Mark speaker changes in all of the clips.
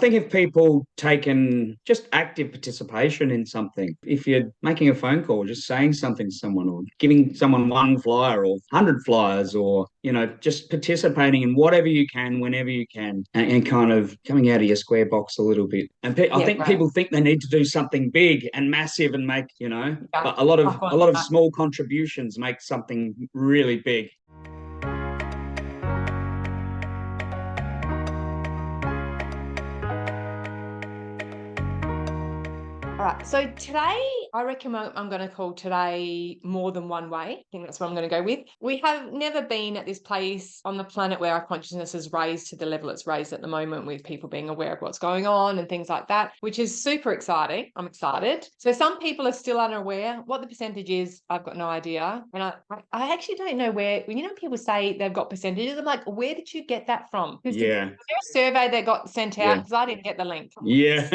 Speaker 1: think if people taken just active participation in something, if you're making a phone call, just saying something to someone or giving someone one flyer or 100 flyers or, just participating in whatever you can, whenever you can, and kind of coming out of your square box a little bit. And I
Speaker 2: Yeah,
Speaker 1: think
Speaker 2: great.
Speaker 1: people think they need to do something big and massive and make,
Speaker 2: Yeah.
Speaker 1: but a lot of
Speaker 2: I've got
Speaker 1: a lot of
Speaker 2: that.
Speaker 1: small contributions make something really big.
Speaker 2: All right. So today, I reckon I'm going to call today more than one way. I think that's what I'm going to go with. We have never been at this place on the planet where our consciousness is raised to the level it's raised at the moment, with people being aware of what's going on and things like that, which is super exciting. I'm excited. So some people are still unaware. What the percentage is, I've got no idea. And I actually don't know where, people say they've got percentages. I'm like, where did you get that from? Because
Speaker 1: Yeah.
Speaker 2: was there a survey that got sent out?
Speaker 1: Yeah.
Speaker 2: Because I didn't get the link.
Speaker 1: Yeah.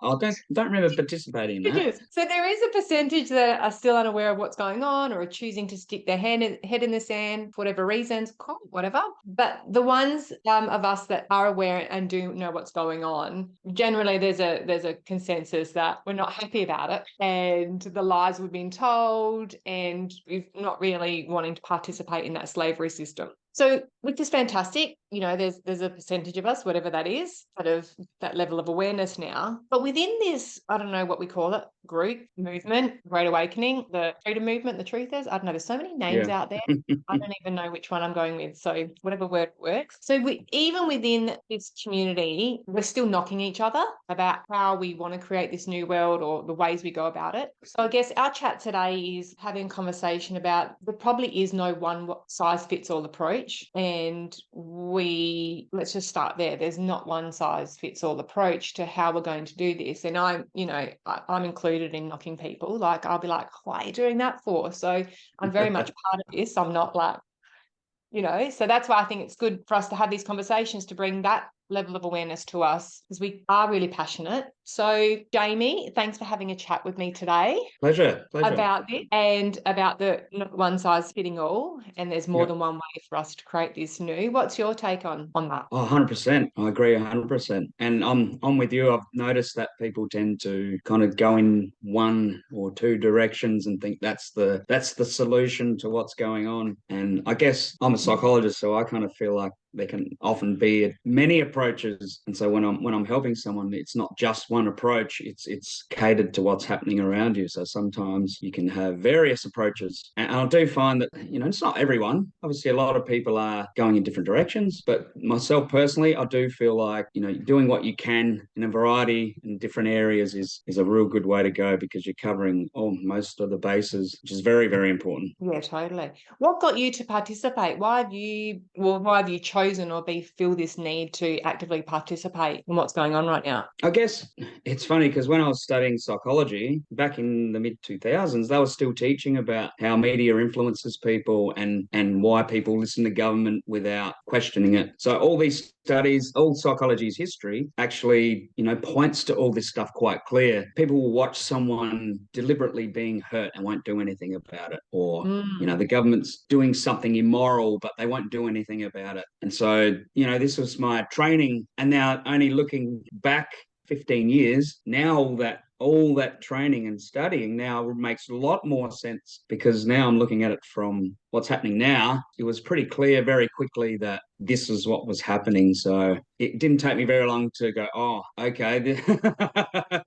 Speaker 1: I don't remember participating in that.
Speaker 2: So there is a percentage that are still unaware of what's going on or are choosing to stick their head in the sand for whatever reasons, cool, whatever. But the ones of us that are aware and do know what's going on, generally there's a consensus that we're not happy about it, and the lies we've been told, and we're not really wanting to participate in that slavery system. So, which is fantastic. There's a percentage of us, whatever that is, sort of that level of awareness now. But within this, I don't know what we call it, group, movement, Great Awakening, the freedom movement, the truth is, I don't know, there's so many names
Speaker 1: Yeah.
Speaker 2: out there. I don't even know which one I'm going with. So whatever word works. So even within this community, we're still knocking each other about how we want to create this new world or the ways we go about it. So I guess our chat today is having a conversation about there probably is no one size fits all approach. And let's just start there. There's not one size fits all approach to how we're going to do this. And I'm included in knocking people. Like, I'll be like, why are you doing that for? So I'm very much part of this. I'm not like, so that's why I think it's good for us to have these conversations to bring that level of awareness to us, because we are really passionate. So Jamie, thanks for having a chat with me today
Speaker 1: Pleasure.
Speaker 2: about this and about the not one size fitting all, and there's more
Speaker 1: Yep.
Speaker 2: than one way for us to create this new. What's your take on that?
Speaker 1: Oh, 100%. I agree 100%. And I'm with you. I've noticed that people tend to kind of go in one or two directions and think that's the solution to what's going on. And I guess I'm a psychologist, so I kind of feel like there can often be many approaches. And so when I'm helping someone, it's not just one approach. It's catered to what's happening around you. So sometimes you can have various approaches. And I do find that, it's not everyone. Obviously, a lot of people are going in different directions. But myself personally, I do feel like, doing what you can in a variety in different areas is a real good way to go, because you're covering most of the bases, which is very, very important.
Speaker 2: Yeah, totally. What got you to participate? Why have you chosen or feel this need to actively participate in what's going on right now?
Speaker 1: I guess it's funny because when I was studying psychology back in the mid 2000s, they were still teaching about how media influences people and why people listen to government without questioning it. So all these studies, all psychology's history actually, points to all this stuff quite clear. People will watch someone deliberately being hurt and won't do anything about it. Or, the government's doing something immoral, but they won't do anything about it. And so, this was my training. And now only looking back 15 years, now all that training and studying now makes a lot more sense, because now I'm looking at it from what's happening now. It was pretty clear very quickly that this is what was happening. So it didn't take me very long to go, oh, okay,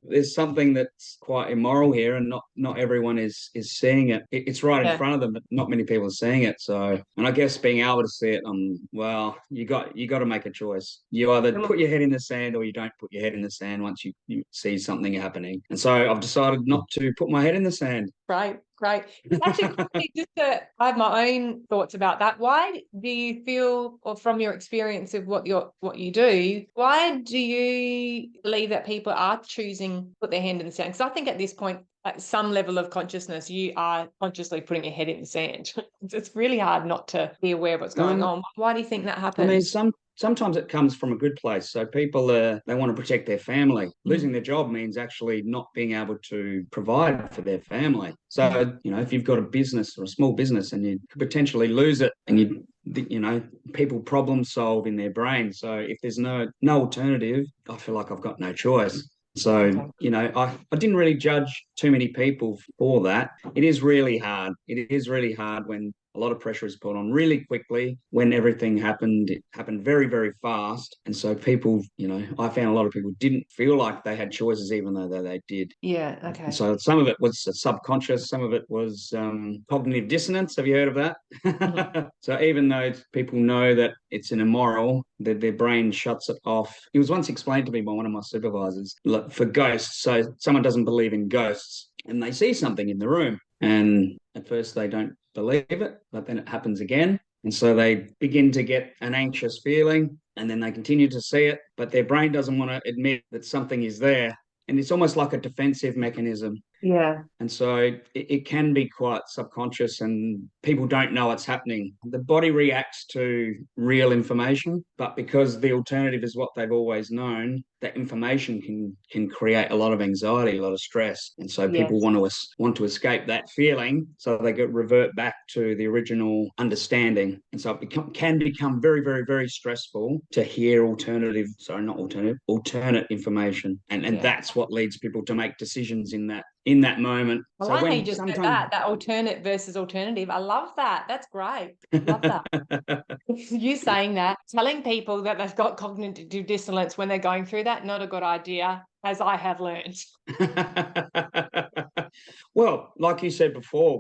Speaker 1: there's something that's quite immoral here, and not everyone is seeing it. It's right in
Speaker 2: Yeah.
Speaker 1: front of them, but not many people are seeing it. So, and I guess being able to see it, well, you got to make a choice. You either put your head in the sand or you don't put your head in the sand once you see something happening. And so I've decided not to put my head in the sand.
Speaker 2: Great. Actually, I have my own thoughts about that. Why do you feel, or from your experience of what you do, why do you believe that people are choosing to put their hand in the sand? Because I think at this point, at some level of consciousness, you are consciously putting your head in the sand. It's really hard not to be aware of what's going on. Why do you think that
Speaker 1: I mean,
Speaker 2: happens?
Speaker 1: sometimes it comes from a good place. So people they want to protect their family. Losing their job means actually not being able to provide for their family. So if you've got a business or a small business and you could potentially lose it, and people problem solve in their brain. So if there's no alternative, I feel like I've got no choice. So,
Speaker 2: Okay.
Speaker 1: I didn't really judge too many people for that. It is really hard. It is really hard when a lot of pressure is put on really quickly. When everything happened, it happened very, very fast. And so people, I found a lot of people didn't feel like they had choices, even though they did.
Speaker 2: Yeah.
Speaker 1: And
Speaker 2: Okay.
Speaker 1: so some of it was subconscious, some of it was cognitive dissonance. Have you heard of
Speaker 2: Mhm.
Speaker 1: that? So even though people know that it's an immoral, their brain shuts it off. It was once explained to me by one of my supervisors, look, for ghosts. So someone doesn't believe in ghosts and they see something in the room. And at first they don't believe it, but then it happens again. And so they begin to get an anxious feeling and then they continue to see it, but their brain doesn't want to admit that something is there. And it's almost like a defensive mechanism.
Speaker 2: Yeah.
Speaker 1: And so it can be quite subconscious and people don't know what's happening. The body reacts to real information, but because the alternative is what they've always known, that information can create a lot of anxiety, a lot of stress. And so people
Speaker 2: Yes.
Speaker 1: want to escape that feeling, so they revert back to the original understanding. And so it can become very, very, very stressful to hear alternate information. And
Speaker 2: Yeah.
Speaker 1: that's what leads people to make decisions in that moment.
Speaker 2: I
Speaker 1: So
Speaker 2: like how you
Speaker 1: when
Speaker 2: just said
Speaker 1: sometimes
Speaker 2: that alternate versus alternative. I love that. That's great. Love that. You saying that, telling people that they've got cognitive dissonance when they're going through that, not a good idea, as I have learned.
Speaker 1: well, like you said before,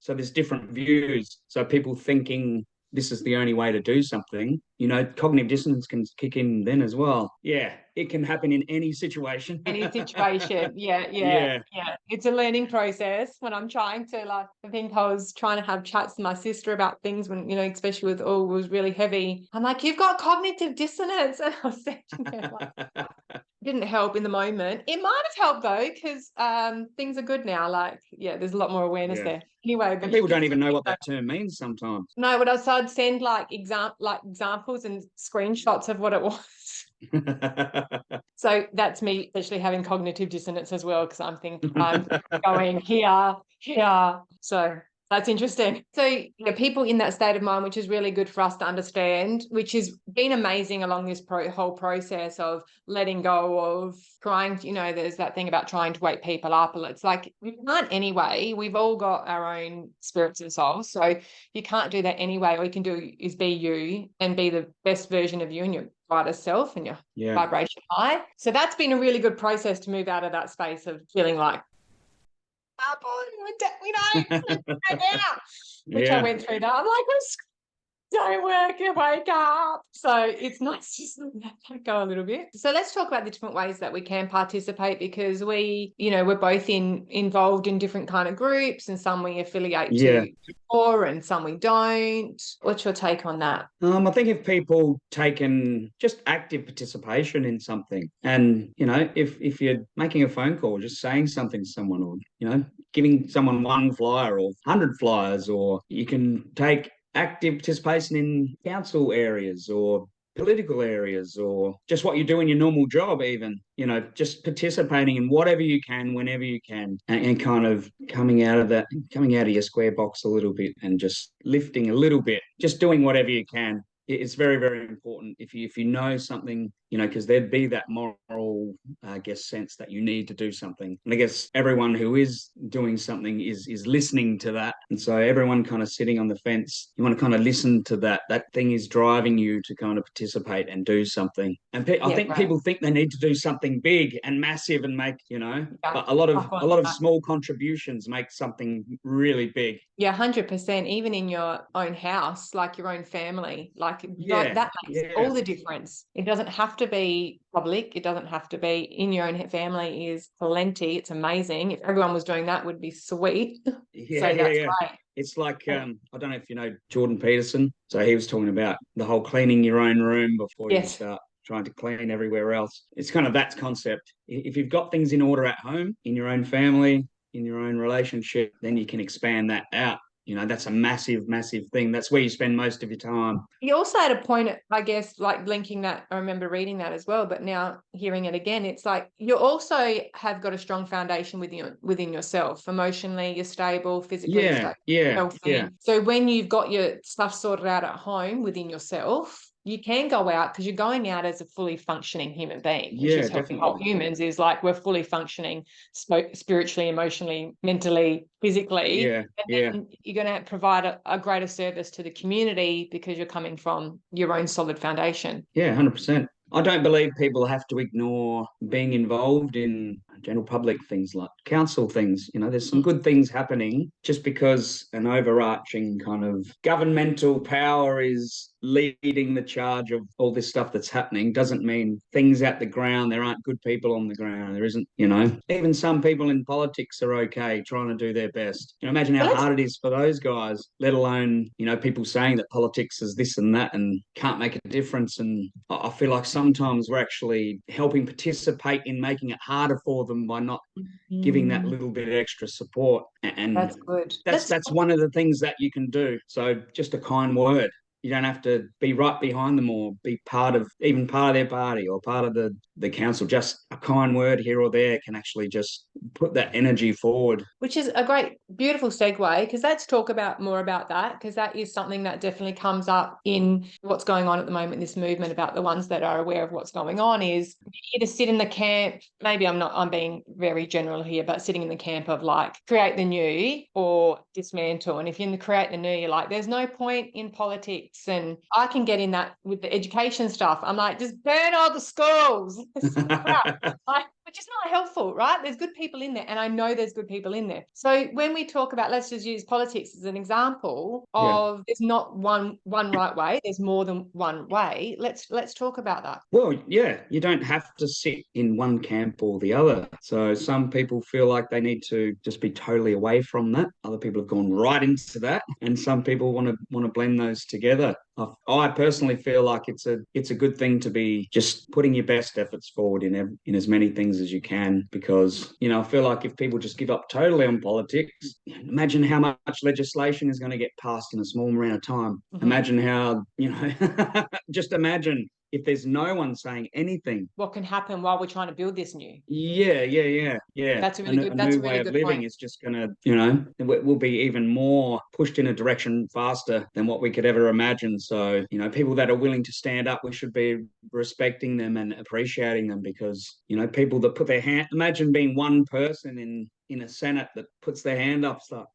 Speaker 1: so there's different views. So people thinking this is the only way to do something, cognitive dissonance can kick in then as well. Yeah, it can happen in any situation.
Speaker 2: Any situation. Yeah, yeah,
Speaker 1: Yeah.
Speaker 2: yeah. It's a learning process. When I'm trying to, like, I think I was trying to have chats with my sister about things when, especially with all was really heavy. I'm like, you've got cognitive dissonance. And I was thinking, like, didn't help in the moment. It might have helped though, because things are good now. Like, yeah, there's a lot more awareness
Speaker 1: Yeah.
Speaker 2: there. Anyway,
Speaker 1: And
Speaker 2: but
Speaker 1: people don't even know what that term means sometimes.
Speaker 2: no, what I'd send like examples and screenshots of what it was. So that's me actually having cognitive dissonance as well, because I'm going here, here. So that's interesting. So people in that state of mind, which is really good for us to understand, which has been amazing along this whole process of letting go of trying to, there's that thing about trying to wake people up. It's like, we can't anyway. We've all got our own spirits and souls. So you can't do that anyway. All you can do is be you and be the best version of you and your brightest self and your vibration high. So that's been a really good process to move out of that space of feeling like, we don't now. Which I went through that. I'm like, don't work and wake up. So it's nice just to let that go a little bit. So let's talk about the different ways that we can participate, because we're both involved in different kind of groups, and some we affiliate to more and some we don't. What's your take on that?
Speaker 1: I think if people taken just active participation in something, and if you're making a phone call, just saying something to someone, or giving someone one flyer or 100 flyers, or you can take active participation in council areas or political areas, or just what you do in your normal job, even just participating in whatever you can whenever you can, and kind of coming out of your square box a little bit and just lifting a little bit, just doing whatever you can. It's very, very important if you know something, because there'd be that moral, I guess, sense that you need to do something. And I guess everyone who is doing something is listening to that. And so everyone kind of sitting on the fence, you want to kind of listen to that. That thing is driving you to kind of participate and do something. And I think people think they need to do something big and massive and make, but a lot of small contributions make something really big.
Speaker 2: Yeah, 100%. Even in your own house, like your own family, like that makes all the difference. It doesn't have to be public. It doesn't have to be in your own family. Is plenty. It's amazing. If everyone was doing that, would be sweet. So that's great.
Speaker 1: It's like I don't know if you know Jordan Peterson. So he was talking about the whole cleaning your own room before you start trying to clean everywhere else. It's kind of that concept. If you've got things in order at home, in your own family, in your own relationship, then you can expand that out. That's a massive, massive thing. That's where you spend most of your time.
Speaker 2: You also had a point, I guess, like linking that. I remember reading that as well, but now hearing it again, it's like you also have got a strong foundation within yourself. Emotionally, you're stable, physically
Speaker 1: Yeah,
Speaker 2: stable,
Speaker 1: yeah, yeah,
Speaker 2: healthy. So when you've got your stuff sorted out at home within yourself, you can go out because you're going out as a fully functioning human being, which
Speaker 1: yeah,
Speaker 2: is helping whole
Speaker 1: definitely.
Speaker 2: humans, is like we're fully functioning spiritually, emotionally, mentally, physically.
Speaker 1: Yeah,
Speaker 2: And
Speaker 1: yeah,
Speaker 2: then you're going to provide a greater service to the community because you're coming from your own solid foundation.
Speaker 1: yeah, 100%. I don't believe people have to ignore being involved in general public things like council things. There's some good things happening. Just because an overarching kind of governmental power is leading the charge of all this stuff that's happening doesn't mean things at the ground, there aren't good people on the ground. There isn't, even some people in politics are okay trying to do their best. Imagine how
Speaker 2: But let's
Speaker 1: hard it is for those guys, let alone, people saying that politics is this and that and can't make a difference. And I feel like sometimes we're actually helping participate in making it harder for them by not giving that little bit of extra support. And
Speaker 2: That's good.
Speaker 1: that's one of the things that you can do. So just a kind word. You don't have to be right behind them or be part of their party or part of the council. Just a kind word here or there can actually just put that energy forward.
Speaker 2: Which is a great, beautiful segue, because let's talk about more about that, because that is something that definitely comes up in what's going on at the moment, this movement about the ones that are aware of what's going on is either sit in the camp, maybe I'm being very general here, but sitting in the camp of like create the new or dismantle. And if you're in the create the new, you're like, there's no point in politics. And I can get in that with the education stuff. I'm like, just burn all the schools. Which is not helpful, right? There's good people in there, and I know there's good people in there. So when we talk about, let's just use politics as an example
Speaker 1: Yeah.
Speaker 2: of there's not one right way, there's more than one way. Let's talk about that.
Speaker 1: Well, yeah, you don't have to sit in one camp or the other. So some people feel like they need to just be totally away from that. Other people have gone right into that, and some people want to blend those together. I personally feel like it's a good thing to be just putting your best efforts forward in as many things as you can, because I feel like if people just give up totally on politics, imagine how much legislation is going to get passed in a small amount of time. Imagine how just imagine if there's no one saying anything.
Speaker 2: What can happen while we're trying to build this new?
Speaker 1: Yeah.
Speaker 2: That's a
Speaker 1: A,
Speaker 2: really good.
Speaker 1: a
Speaker 2: That's
Speaker 1: new
Speaker 2: a really
Speaker 1: way of
Speaker 2: good
Speaker 1: living
Speaker 2: point.
Speaker 1: is just gonna, we'll be even more pushed in a direction faster than what we could ever imagine. So, people that are willing to stand up, we should be respecting them and appreciating them, because, people that put their hand, imagine being one person in a Senate that puts their hand up, so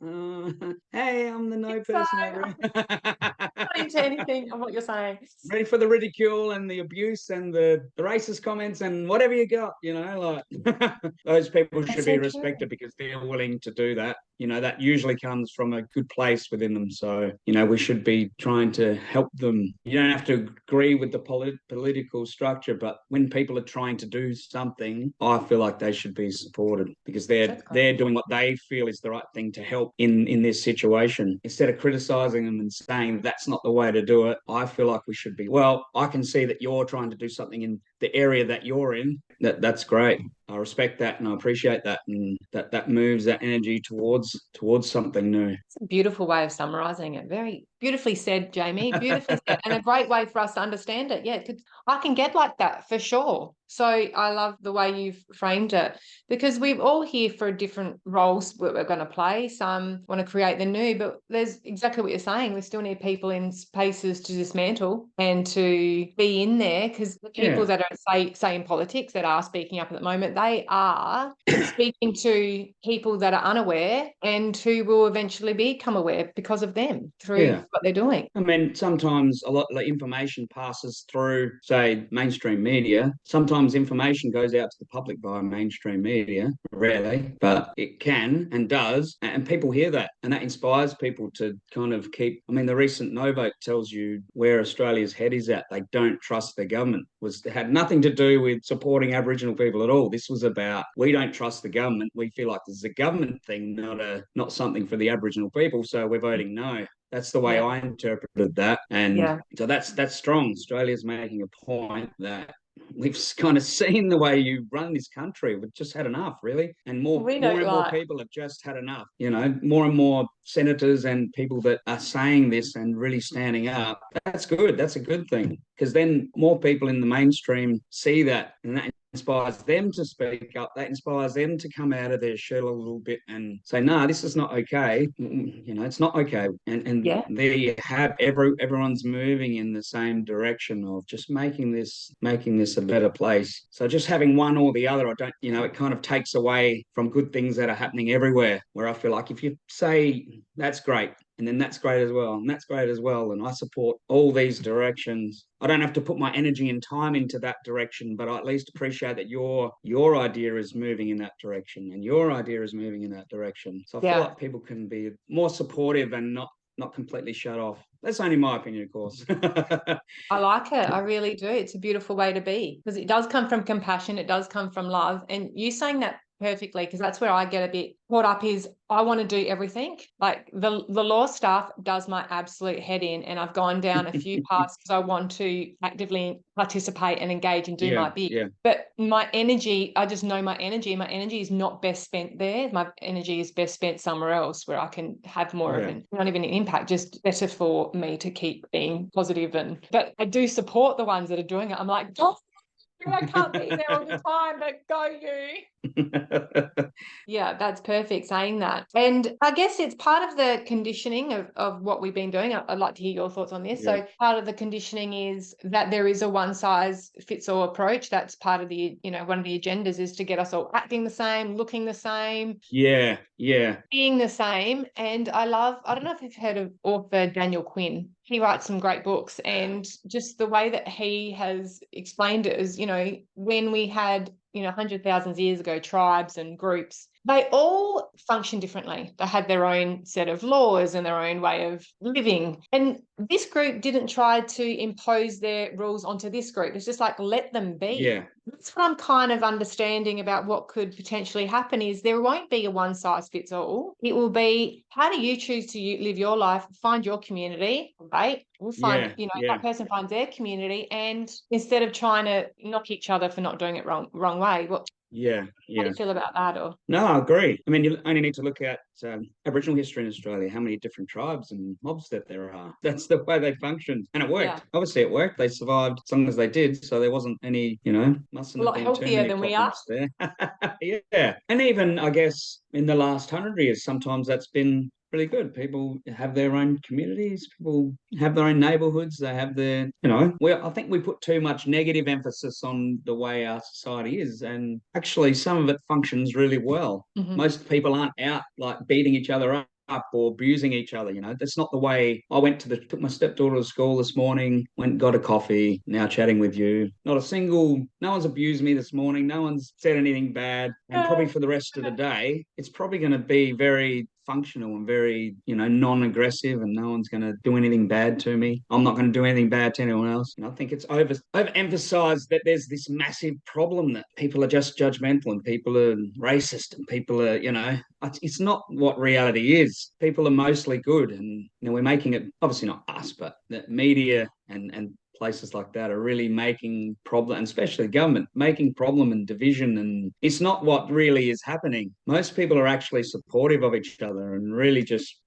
Speaker 1: hey, I'm the no
Speaker 2: So
Speaker 1: person
Speaker 2: I'm
Speaker 1: over
Speaker 2: not
Speaker 1: here.
Speaker 2: into anything of what you're saying.
Speaker 1: Ready for the ridicule and the abuse and the racist comments and whatever you got, like those people
Speaker 2: That's
Speaker 1: should
Speaker 2: so
Speaker 1: be
Speaker 2: true.
Speaker 1: respected because they're willing to do that. That usually comes from a good place within them. So, we should be trying to help them. You don't have to agree with the political structure, but when people are trying to do something, I feel like they should be supported because
Speaker 2: That's great.
Speaker 1: they're doing what they feel is the right thing to help in this situation. Instead of criticizing them and saying that's not the way to do it, I feel like we should be, well, I can see that you're trying to do something in the area that you're in. That's great. I respect that and I appreciate that, and that moves that energy towards something new.
Speaker 2: It's a beautiful way of summarizing it. Very beautifully said, Jamie. Beautifully said, and a great way for us to understand it. Yeah, I can get like that for sure. So I love the way you've framed it, because we're all here for different roles that we're going to play. Some want to create the new, but there's exactly what you're saying. We still need people in spaces to dismantle and to be in there, because the people
Speaker 1: Yeah.
Speaker 2: that are say in politics that are speaking up at the moment, they are speaking to people that are unaware and who will eventually become aware because of them through
Speaker 1: Yeah.
Speaker 2: what they're doing.
Speaker 1: I mean, sometimes a lot of information passes through, say, mainstream media. Sometimes information goes out to the public via mainstream media, rarely, but it can and does. And people hear that, and that inspires people to kind of keep. I mean, the recent no vote tells you where Australia's head is at. They don't trust the government. It had nothing to do with supporting Aboriginal people at all. This was about, we don't trust the government. We feel like this is a government thing, not something for the Aboriginal people. So we're voting no. That's the way
Speaker 2: Yeah.
Speaker 1: I interpreted that. And
Speaker 2: Yeah.
Speaker 1: so that's strong. Australia's making a point that we've kind of seen the way you run this country. We've just had enough, really. And more,
Speaker 2: We know,
Speaker 1: more and more
Speaker 2: like,
Speaker 1: people have just had enough. More and more senators and people that are saying this and really standing up. That's good. That's a good thing, because then more people in the mainstream see that, and that inspires them to speak up. That inspires them to come out of their shell a little bit and say, "No, this is not okay. It's not okay." And
Speaker 2: yeah,
Speaker 1: they have everyone's moving in the same direction of just making this a better place. So just having one or the other, I don't, it kind of takes away from good things that are happening everywhere. Where I feel like if you say that's great, and then that's great as well, and that's great as well, and I support all these directions. I don't have to put my energy and time into that direction, but I at least appreciate that your idea is moving in that direction, and your idea is moving in that direction. So I feel
Speaker 2: yeah.
Speaker 1: like people can be more supportive and not completely shut off. That's only my opinion, of course.
Speaker 2: I like it. I really do. It's a beautiful way to be, because it does come from compassion. It does come from love. And you saying that perfectly, because that's where I get a bit caught up, is I want to do everything. Like the law stuff does my absolute head in. And I've gone down a few paths because I want to actively participate and engage and do
Speaker 1: Yeah,
Speaker 2: my bit.
Speaker 1: yeah,
Speaker 2: But my energy, I just know my energy. My energy is not best spent there. My energy is best spent somewhere else where I can have more of
Speaker 1: yeah.
Speaker 2: an, not even an impact, just better for me to keep being positive. But I do support the ones that are doing it. I'm like, oh, I can't be there all the time, but go you. Yeah, that's perfect saying that. And I guess it's part of the conditioning of what we've been doing. I'd like to hear your thoughts on this.
Speaker 1: Yeah,
Speaker 2: So part of the conditioning is that there is a one size fits all approach. That's part of the, one of the agendas is to get us all acting the same, looking the same,
Speaker 1: yeah, yeah,
Speaker 2: being the same. And I don't know if you've heard of author Daniel Quinn. He writes some great books, and just the way that he has explained it is, when we had, 100,000 years ago, tribes and groups, they all function differently. They had their own set of laws and their own way of living. And this group didn't try to impose their rules onto this group. It's just like, let them be.
Speaker 1: yeah,
Speaker 2: That's what I'm kind of understanding about what could potentially happen is there won't be a one size fits all. It will be, how do you choose to live your life, find your community, right? We'll find,
Speaker 1: yeah, yeah,
Speaker 2: that person finds their community, and instead of trying to knock each other for not doing it wrong way.
Speaker 1: yeah,
Speaker 2: How do
Speaker 1: yeah.
Speaker 2: you feel about that? Or
Speaker 1: No, I agree. I mean, you only need to look at Aboriginal history in Australia, how many different tribes and mobs that there are. That's the way they functioned. And it
Speaker 2: yeah,
Speaker 1: worked. Obviously, it worked. They survived as long as they did. So there wasn't any,
Speaker 2: a
Speaker 1: mustn't have
Speaker 2: lot
Speaker 1: been too
Speaker 2: healthier
Speaker 1: many
Speaker 2: than we are.
Speaker 1: problems there. Yeah. And even, I guess, in the last 100 years, sometimes that's been really good. People have their own communities, people have their own neighborhoods, they have their, I think we put too much negative emphasis on the way our society is. And actually, some of it functions really well.
Speaker 2: Mhm.
Speaker 1: Most people aren't out like beating each other up or abusing each other. That's not the way. I went took my stepdaughter to school this morning, went and got a coffee, now chatting with you. No one's abused me this morning. No one's said anything bad. And probably for the rest of the day, it's probably going to be very functional and very, non-aggressive, and no one's going to do anything bad to me. I'm not going to do anything bad to anyone else. And I think it's overemphasized that there's this massive problem that people are just judgmental and people are racist and people are, it's not what reality is. People are mostly good, and we're making it, obviously not us, but the media and places like that are really making problem, and especially government, making problem and division. And it's not what really is happening. Most people are actually supportive of each other and really just,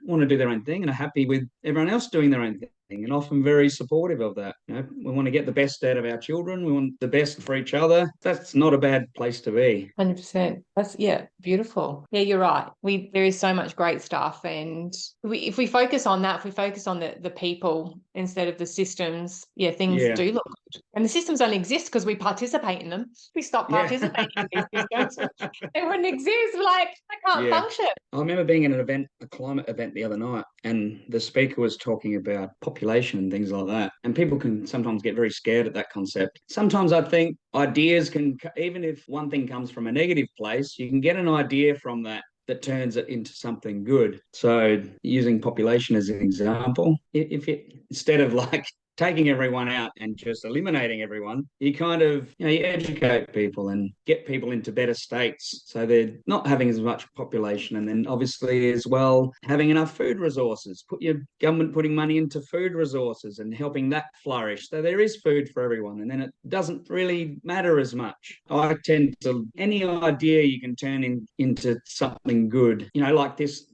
Speaker 1: want to do their own thing and are happy with everyone else doing their own thing, and often very supportive of that. We want to get the best out of our children. We want the best for each other. That's not a bad place to be.
Speaker 2: 100%. That's, yeah, beautiful. Yeah, you're right. There is so much great stuff, and if we focus on that, if we focus on the people instead of the systems, yeah, things
Speaker 1: Yeah,
Speaker 2: do look good. And the systems only exist because we participate in them. If we stop
Speaker 1: yeah.
Speaker 2: participating in these systems, they wouldn't exist. Like, they can't
Speaker 1: Yeah.
Speaker 2: function.
Speaker 1: I remember being in a climate event the other night, and the speaker was talking about population and things like that. And people can sometimes get very scared at that concept. Sometimes I think ideas can, even if one thing comes from a negative place, you can get an idea from that turns it into something good. So using population as an example, if it instead of like taking everyone out and just eliminating everyone, you kind of, you educate people and get people into better states. So they're not having as much population. And then obviously as well, having enough food resources, put your government putting money into food resources and helping that flourish. So there is food for everyone. And then it doesn't really matter as much. I tend to, any idea you can turn into something good, like this.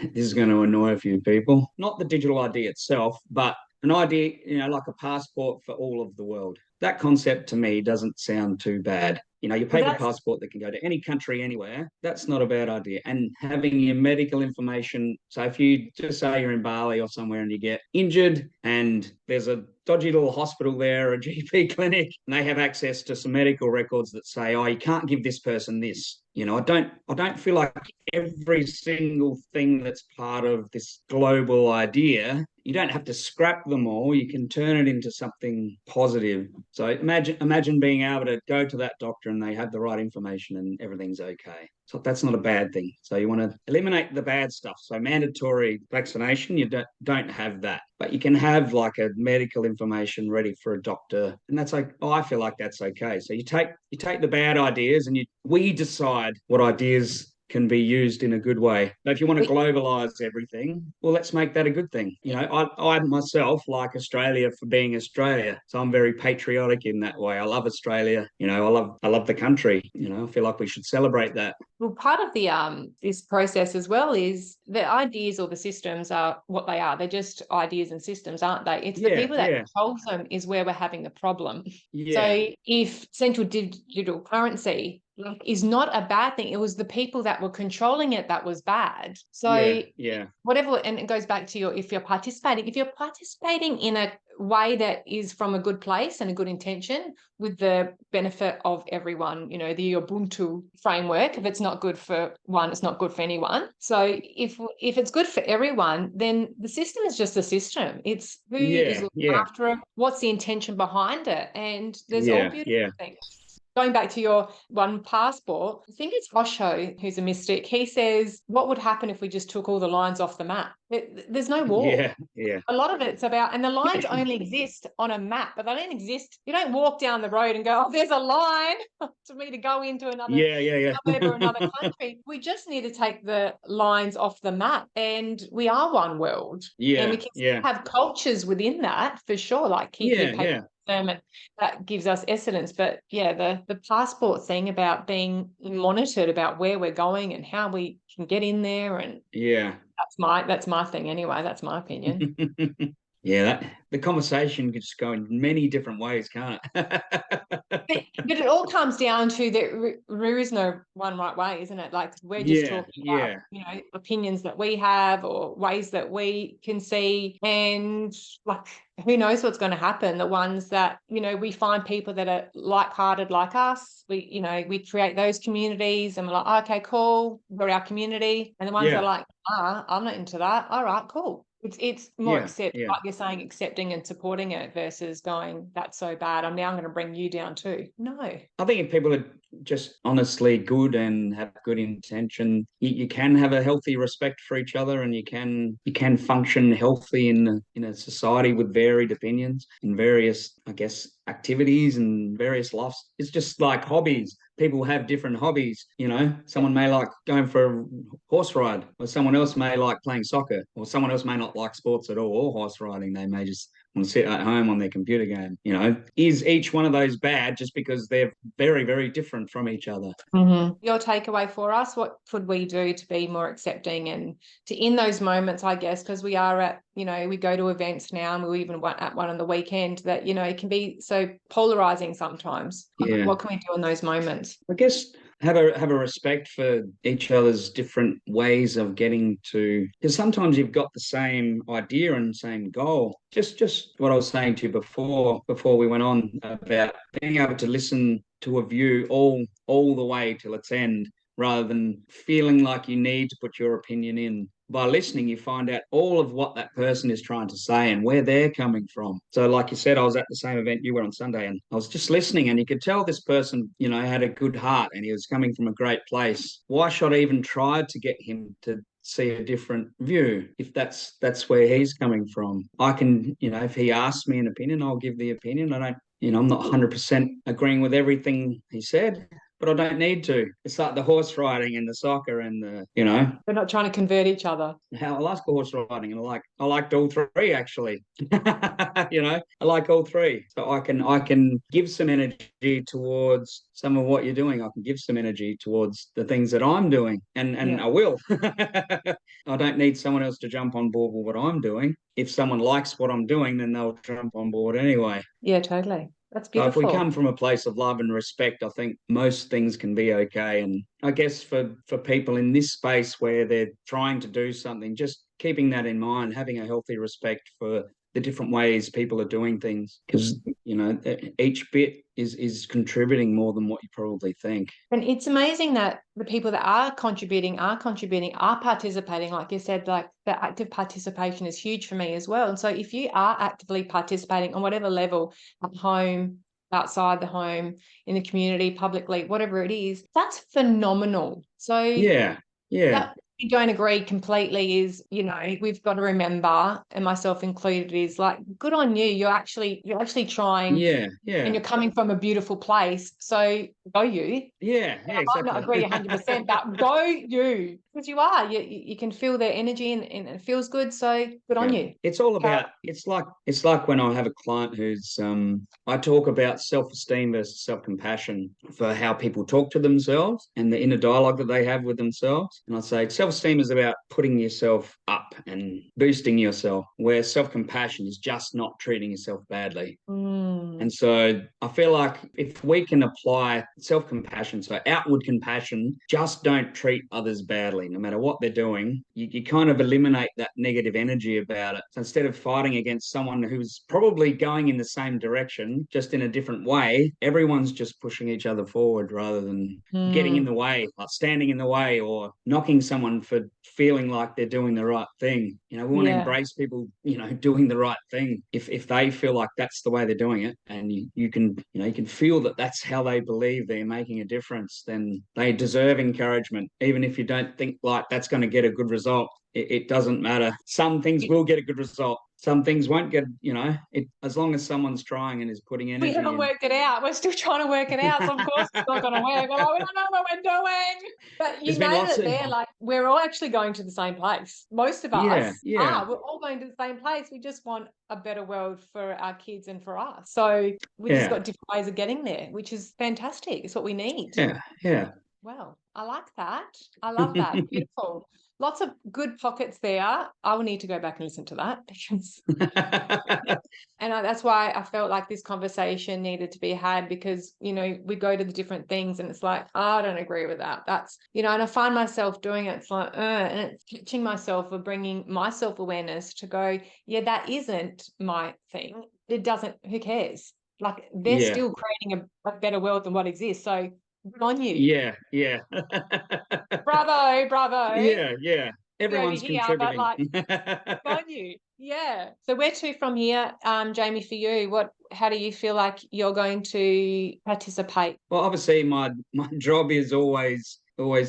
Speaker 1: This is going to annoy a few people. Not the digital ID itself, but an idea, like a passport for all of the world. That concept to me doesn't sound too bad. Your
Speaker 2: Well,
Speaker 1: paper passport that can go to any country, anywhere, that's not a bad idea. And having your medical information. So if you just say you're in Bali or somewhere and you get injured and there's a dodgy little hospital there, a GP clinic, and they have access to some medical records that say, oh, you can't give this person this. I don't feel like every single thing that's part of this global idea, you don't have to scrap them all. You can turn it into something positive. So imagine being able to go to that doctor and they have the right information and everything's okay. So that's not a bad thing. So you want to eliminate the bad stuff. So mandatory vaccination, you don't have that. But you can have like a medical information ready for a doctor. And that's like, I feel like that's okay. So you take the bad ideas and we decide what ideas can be used in a good way. But if you want to globalize everything, well, let's make that a good thing. I myself like Australia for being Australia. So I'm very patriotic in that way. I love Australia. I love the country. I feel like we should celebrate that.
Speaker 2: Well, part of the this process as well is the ideas or the systems are what they are. They're just ideas and systems, aren't they? It's the people that controls them is where we're having the problem.
Speaker 1: Yeah.
Speaker 2: So if central digital currency is not a bad thing, it was the people that were controlling it that was bad. So whatever, and it goes back to if you're participating in a way that is from a good place and a good intention with the benefit of everyone, the Ubuntu framework. If it's not good for one, it's not good for anyone. So if it's good for everyone, then the system is just a system. It's who is looking after it, what's the intention behind it, and there's all beautiful things. Going back to your one passport, I think it's Osho, who's a mystic. He says, what would happen if we just took all the lines off the map? There's no wall.
Speaker 1: Yeah.
Speaker 2: A lot of it's about, and the lines only exist on a map, but they don't exist. You don't walk down the road and go, oh, there's a line for me to go into another suburb or another country. We just need to take the lines off the map, and we are one world. And we can have cultures within that for sure, like keep your paper. And that gives us essence. But the passport thing about being monitored about where we're going and how we can get in there, and that's my thing anyway. That's my opinion.
Speaker 1: The conversation could just go in many different ways, can't it?
Speaker 2: but it all comes down to that there is no one right way, isn't it? Like we're just talking about, opinions that we have or ways that we can see, and like who knows what's going to happen. The ones that, we find people that are like-hearted like us, we create those communities and we're like, okay, cool, we're our community. And the ones that are like, I'm not into that. All right, cool. It's more like you're saying, accepting and supporting it versus going, that's so bad, I'm going to bring you down too. No.
Speaker 1: I think if people are just honestly good and have good intention, you can have a healthy respect for each other, and you can function healthy in a society with varied opinions and various, I guess, activities and various lives. It's just like hobbies. People have different hobbies. Someone may like going for a horse ride, or someone else may like playing soccer, or someone else may not like sports at all or horse riding. They may just want to sit at home on their computer game. Is each one of those bad just because they're very, very different from each other?
Speaker 2: Mm-hmm. Your takeaway for us, what could we do to be more accepting and to in those moments, I guess, because we are at, we go to events now, and we even went at one on the weekend that, it can be so polarizing sometimes. What can we do in those moments?
Speaker 1: I guess have a respect for each other's different ways of getting to, because sometimes you've got the same idea and same goal. Just what I was saying to you before we went on about being able to listen to a view all the way till its end, rather than feeling like you need to put your opinion in. By listening, you find out all of what that person is trying to say and where they're coming from. So like you said, I was at the same event you were on Sunday, and I was just listening, and you could tell this person, had a good heart and he was coming from a great place. Why should I even try to get him to see a different view. If that's where he's coming from, I can, if he asks me an opinion, I'll give the opinion. I don't, I'm not 100% agreeing with everything he said, but I don't need to. It's like the horse riding and the soccer and
Speaker 2: We're not trying to convert each other.
Speaker 1: how I like horse riding, and I liked all three actually. I like all three, so I can give some energy towards some of what you're doing. I can give some energy towards the things that I'm doing, and
Speaker 2: Yeah.
Speaker 1: I will. I don't need someone else to jump on board with what I'm doing. If someone likes what I'm doing, then they'll jump on board anyway.
Speaker 2: Yeah, totally. That's
Speaker 1: So if we
Speaker 2: beautiful.
Speaker 1: come from a place of love and respect, I think most things can be okay. And I guess for people in this space where they're trying to do something, just keeping that in mind, having a healthy respect for the different ways people are doing things, because each bit is contributing more than what you probably think.
Speaker 2: And it's amazing that the people that are contributing, are participating. Like you said, like the active participation is huge for me as well. And so if you are actively participating on whatever level, at home, outside the home, in the community, publicly, whatever it is, that's phenomenal. So
Speaker 1: Yeah, yeah.
Speaker 2: that I don't agree completely is, we've got to remember, and myself included, is like, good on you. You're actually trying,
Speaker 1: Yeah,
Speaker 2: and
Speaker 1: yeah,
Speaker 2: you're coming from a beautiful place. So go you.
Speaker 1: yeah,
Speaker 2: And
Speaker 1: yeah,
Speaker 2: I might not
Speaker 1: exactly.
Speaker 2: agree 100%, but go you, because you are. You can feel their energy, and it feels good. So good on
Speaker 1: Yeah.
Speaker 2: you.
Speaker 1: It's all about it's like when I have a client who's I talk about self-esteem versus self-compassion for how people talk to themselves and the inner dialogue that they have with themselves. And I say self-esteem is about putting yourself up and boosting yourself, where self-compassion is just not treating yourself badly.
Speaker 2: Mm,
Speaker 1: And so I feel like if we can apply self compassion, so outward compassion, just don't treat others badly, no matter what they're doing. You kind of eliminate that negative energy about it. So instead of fighting against someone who's probably going in the same direction, just in a different way, everyone's just pushing each other forward rather than getting in
Speaker 2: mm,
Speaker 1: the way, like standing in the way or knocking someone for feeling like they're doing the right thing. We want to
Speaker 2: yeah.
Speaker 1: embrace people, doing the right thing if they feel like that's the way they're doing it, and you can feel that that's how they believe they're making a difference, then they deserve encouragement, even if you don't think like that's going to get a good result. It doesn't matter. Some things will get a good result. Some things won't get, as long as someone's trying and is putting
Speaker 2: We
Speaker 1: energy
Speaker 2: haven't
Speaker 1: in.
Speaker 2: worked it out. We're still trying to work it out. So of course it's not going to work. We're like, we don't know what we're doing. But you
Speaker 1: There's been
Speaker 2: nailed
Speaker 1: lots
Speaker 2: it
Speaker 1: of,
Speaker 2: there. Like, we're all actually going to the same place. Most of
Speaker 1: yeah,
Speaker 2: us
Speaker 1: yeah,
Speaker 2: are. We're all going to the same place. We just want a better world for our kids and for us. So we just
Speaker 1: yeah,
Speaker 2: got different ways of getting there, which is fantastic. It's what we need.
Speaker 1: yeah, yeah.
Speaker 2: Well, I like that. I love that. Beautiful. Lots of good pockets there. I will need to go back and listen to that because that's why I felt like this conversation needed to be had, because, we go to the different things and it's like, I don't agree with that. That's, and I find myself doing it. It's like, and it's catching myself or bringing my self-awareness to go, yeah, that isn't my thing. It doesn't, who cares? Like, they're
Speaker 1: Yeah,
Speaker 2: still creating a better world than what exists. So good on you.
Speaker 1: yeah, yeah.
Speaker 2: Bravo, bravo.
Speaker 1: Yeah, yeah.
Speaker 2: Over
Speaker 1: Everyone's
Speaker 2: here, but
Speaker 1: contributing.
Speaker 2: like, on you. Yeah. So where to from here, Jamie, for you? How do you feel like you're going to participate?
Speaker 1: Well, obviously, my job is always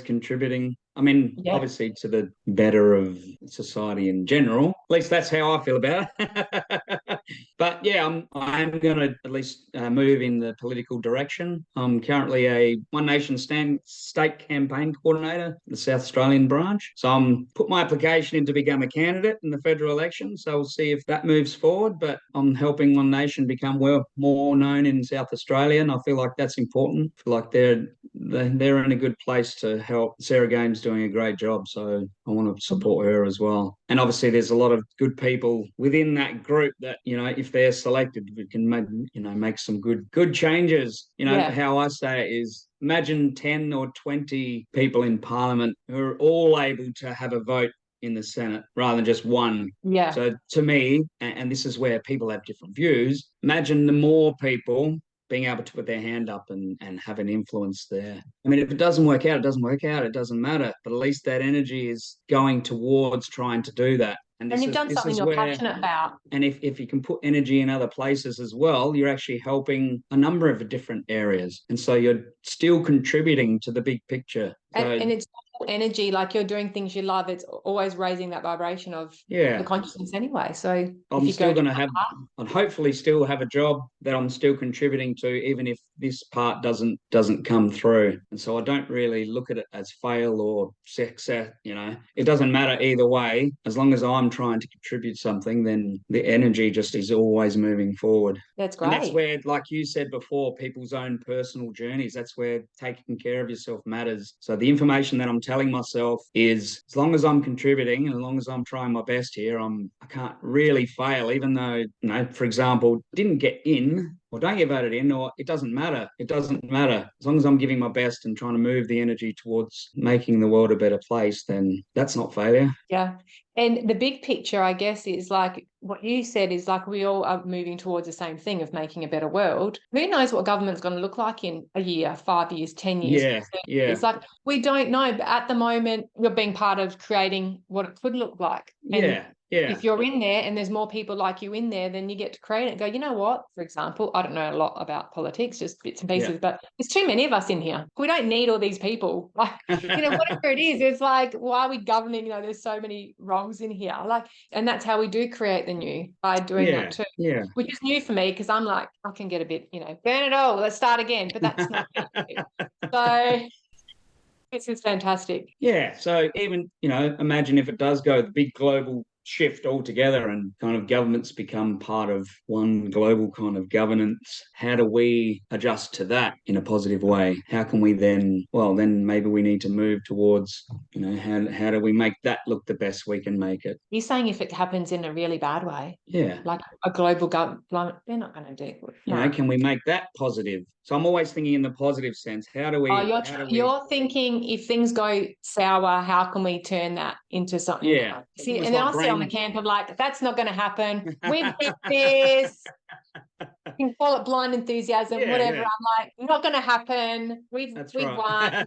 Speaker 1: contributing. I mean,
Speaker 2: Yeah.
Speaker 1: obviously, to the better of society in general. At least that's how I feel about it. But yeah, I'm going to at least move in the political direction. I'm currently a One Nation state campaign coordinator, the South Australian branch. So I'm put my application in to become a candidate in the federal election. So we'll see if that moves forward. But I'm helping One Nation become more known in South Australia, and I feel like that's important. I feel like they're in a good place to help. Sarah Game's doing a great job, so I want to
Speaker 2: Mhm.
Speaker 1: support her as well. And obviously, there's a lot of good people within that group that, if they're selected, we can make some good changes.
Speaker 2: Yeah.
Speaker 1: How I say it is, imagine 10 or 20 people in Parliament who are all able to have a vote in the Senate rather than just one.
Speaker 2: Yeah.
Speaker 1: So to me, and this is where people have different views, imagine the more people being able to put their hand up and have an influence there. I mean, if it doesn't work out, it doesn't work out. It doesn't matter. But at least that energy is going towards trying to do that. And
Speaker 2: And
Speaker 1: this
Speaker 2: you've
Speaker 1: is
Speaker 2: done
Speaker 1: this
Speaker 2: something
Speaker 1: is
Speaker 2: you're
Speaker 1: where,
Speaker 2: passionate about.
Speaker 1: and if you can put energy in other places as well, you're actually helping a number of different areas. And so you're still contributing to the big picture.
Speaker 2: And
Speaker 1: So
Speaker 2: it's energy, like you're doing things you love, it's always raising that vibration of the consciousness anyway. So
Speaker 1: I'm still going to have, I'd hopefully still have a job that I'm still contributing to, even if this part doesn't come through. And so I don't really look at it as fail or success. It doesn't matter either way. As long as I'm trying to contribute something, then the energy just is always moving forward.
Speaker 2: That's great.
Speaker 1: And that's where, like you said before, people's own personal journeys, that's where taking care of yourself matters. So the information that I'm telling myself is, as long as I'm contributing and as long as I'm trying my best here, I can't really fail, even though, for example, didn't get in or don't get voted in, or it doesn't matter. It doesn't matter. As long as I'm giving my best and trying to move the energy towards making the world a better place, then that's not failure.
Speaker 2: Yeah. And the big picture, I guess, is like what you said, is like we all are moving towards the same thing of making a better world. Who knows what government's going to look like in a year, 5 years, 10 years?
Speaker 1: Yeah.
Speaker 2: It's like we don't know. But at the moment, you're being part of creating what it could look like. And if you're in there and there's more people like you in there, then you get to create it and go, you know what? For example, I don't know a lot about politics, just bits and pieces, but there's too many of us in here. We don't need all these people. Like, whatever it is, it's like, why are we governing? There's so many wrongs in here. Like, and that's how we do create the new, by doing that too.
Speaker 1: Yeah.
Speaker 2: Which is new for me, because I'm like, I can get a bit, burn it all, let's start again. But that's not so this is fantastic.
Speaker 1: Yeah. So even, imagine if it does go the big global shift altogether and kind of governments become part of one global kind of governance. How do we adjust to that in a positive way? How can we then maybe we need to move towards, how do we make that look the best we can make it?
Speaker 2: You're saying if it happens in a really bad way, like a global government, they're not going to do it.
Speaker 1: Can we make that positive? So I'm always thinking in the positive sense. How do we?
Speaker 2: You're thinking if things go sour, how can we turn that into something?
Speaker 1: Yeah.
Speaker 2: See, and then I sit on the camp of like, that's not going to happen. We've hit this. You can call it blind enthusiasm, whatever. I'm like, not going to happen. We've won.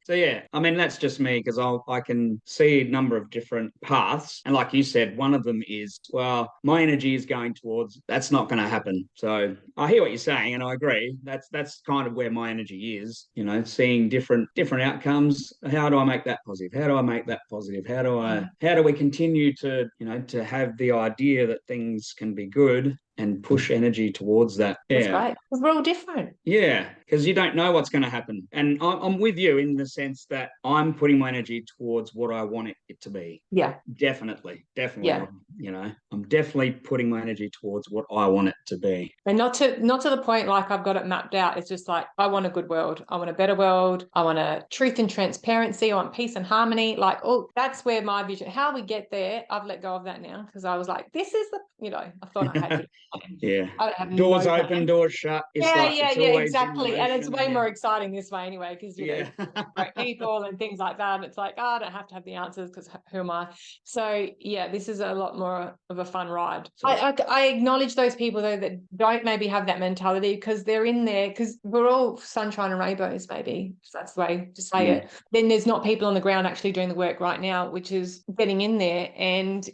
Speaker 1: So that's just me, because I can see a number of different paths, and like you said, one of them is, well, my energy is going towards that's not going to happen. So I hear what you're saying, and I agree. That's kind of where my energy is. Seeing different outcomes. How do I make that positive? How do I make that positive? How do we continue to to have the idea that things can be good and push energy towards that?
Speaker 2: That's right. We're all different.
Speaker 1: Yeah, because you don't know what's going to happen. And I'm with you in the sense that I'm putting my energy towards what I want it to be.
Speaker 2: Yeah.
Speaker 1: Definitely.
Speaker 2: Yeah.
Speaker 1: I'm definitely putting my energy towards what I want it to be.
Speaker 2: And not to the point like I've got it mapped out. It's just like, I want a good world. I want a better world. I want a truth and transparency. I want peace and harmony. Like, that's where my vision, how we get there, I've let go of that now, because I was like, this is I thought I had to.
Speaker 1: Doors open, doors shut.
Speaker 2: Exactly. And it's way more exciting this way anyway, because great people and things like that. And it's like, I don't have to have the answers, because who am I? So this is a lot more of a fun ride. So, I acknowledge those people though that don't maybe have that mentality, because they're in there, because we're all sunshine and rainbows, maybe that's the way to say it. Then there's not people on the ground actually doing the work right now, which is getting in there and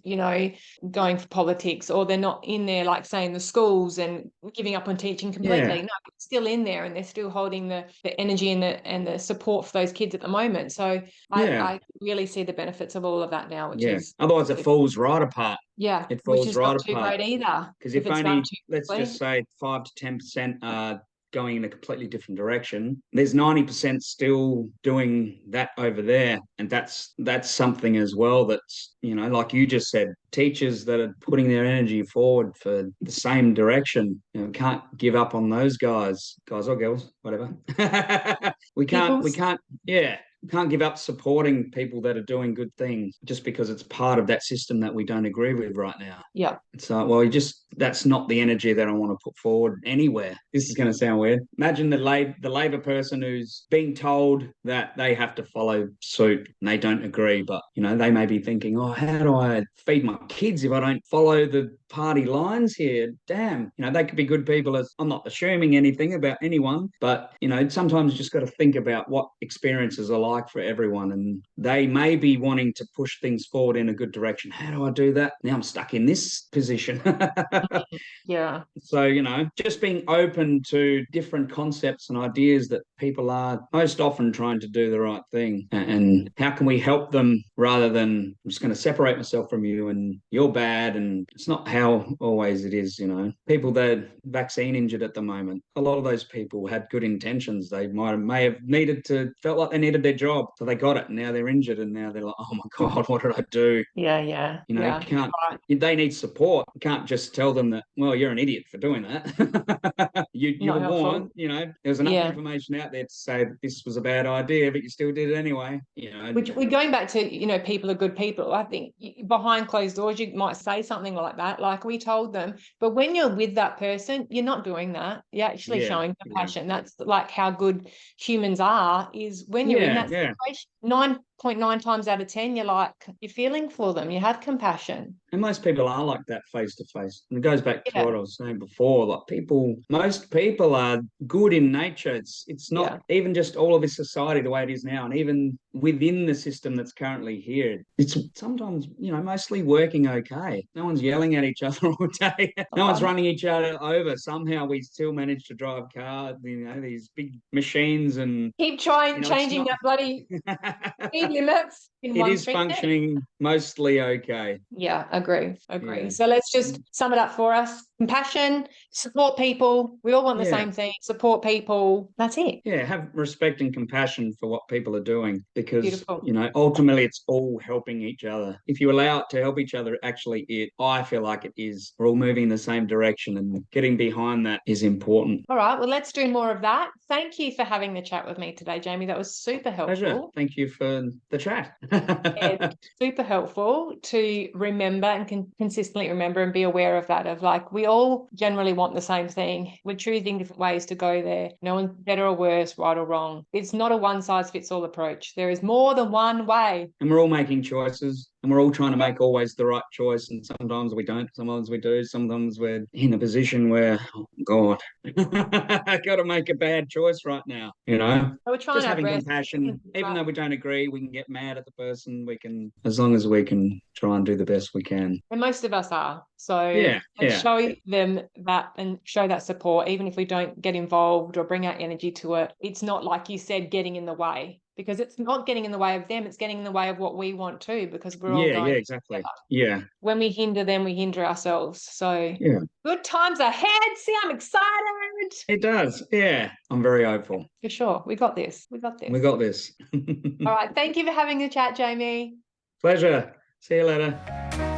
Speaker 2: going for politics, or they're not in there, like saying the schools and giving up on teaching completely. No, it's still in there, and they're still holding the energy and the support for those kids at the moment. So I really see the benefits of all of that now, which is
Speaker 1: otherwise it falls right apart.
Speaker 2: Yeah,
Speaker 1: it falls
Speaker 2: which is
Speaker 1: right
Speaker 2: not too great either.
Speaker 1: Because if only, let's just say 5 to 10% are going in a completely different direction, there's 90% still doing that over there. And that's something as well that's, like you just said, teachers that are putting their energy forward for the same direction, can't give up on those guys or girls, whatever. We can't give up supporting people that are doing good things just because it's part of that system that we don't agree with right now.
Speaker 2: Yeah.
Speaker 1: So, that's not the energy that I want to put forward anywhere. This is going to sound weird. Imagine the Labor person who's being told that they have to follow suit and they don't agree, but, they may be thinking, how do I feed my kids if I don't follow the party lines here? Damn, they could be good people. I'm not assuming anything about anyone, but, sometimes you just got to think about what experiences are like like for everyone, and they may be wanting to push things forward in a good direction. How do I do that? Now I'm stuck in this position.
Speaker 2: Yeah.
Speaker 1: So, just being open to different concepts and ideas that people are most often trying to do the right thing. And how can we help them rather than I'm just going to separate myself from you and you're bad. And it's not how always it is. People that are vaccine injured at the moment, a lot of those people had good intentions. They may have felt like they needed their job. So they got it. And now they're injured. And now they're like, oh my God, what did I do?
Speaker 2: Yeah, yeah.
Speaker 1: You can't, they need support. You can't just tell them that, well, you're an idiot for doing that. you
Speaker 2: Not
Speaker 1: were
Speaker 2: helpful.
Speaker 1: warned, there's enough information out there to say that this was a bad idea, but you still did it anyway.
Speaker 2: Which we're going back to, people are good people. I think behind closed doors, you might say something like that, like we told them. But when you're with that person, you're not doing that. You're actually showing compassion. That's like how good humans are, is when you're in that situation, 9.9 times out of 10, you're feeling for them. You have compassion.
Speaker 1: And most people are like that face to face. And it goes back to what I was saying before. Like most people are good in nature. It's not even just all of this society the way it is now, and even within the system that's currently here. It's sometimes, mostly working okay. No one's yelling at each other all day. No one's running each other over. Somehow we still manage to drive cars, these big machines, and
Speaker 2: keep trying changing that bloody speed limits.
Speaker 1: It is functioning mostly okay.
Speaker 2: Yeah, agree. Yeah. So let's just sum it up for us. Compassion, support people. We all want the same thing. Support people. That's it.
Speaker 1: Yeah, have respect and compassion for what people are doing, because, ultimately it's all helping each other. If you allow it to help each other, I feel like it is. We're all moving in the same direction, and getting behind that is important.
Speaker 2: All right, well, let's do more of that. Thank you for having the chat with me today, Jamie. That was super helpful.
Speaker 1: Pleasure. Thank you for the chat.
Speaker 2: Super helpful to remember and consistently remember and be aware of that, of like, we all generally want the same thing. We're choosing different ways to go there. No one's better or worse, right or wrong. It's not a one size fits all approach. There is more than one way.
Speaker 1: And we're all making choices, and we're all trying to make always the right choice. And sometimes we don't, sometimes we do, sometimes we're in a position where, oh God, I got to make a bad choice right now.
Speaker 2: We're trying
Speaker 1: just having compassion. Even though we don't agree, we can get mad at the person. We can, as long as we can, try and do the best we can.
Speaker 2: And most of us are. So show them that and show that support, even if we don't get involved or bring our energy to it. It's not, like you said, getting in the way, because it's not getting in the way of them. It's getting in the way of what we want too, because we're all going
Speaker 1: exactly
Speaker 2: together.
Speaker 1: Yeah.
Speaker 2: When we hinder them, we hinder ourselves. So good times ahead. See, I'm excited.
Speaker 1: It does. Yeah. I'm very hopeful.
Speaker 2: For sure. We got this.
Speaker 1: We got this.
Speaker 2: All right. Thank you for having the chat, Jamie.
Speaker 1: Pleasure. See you later.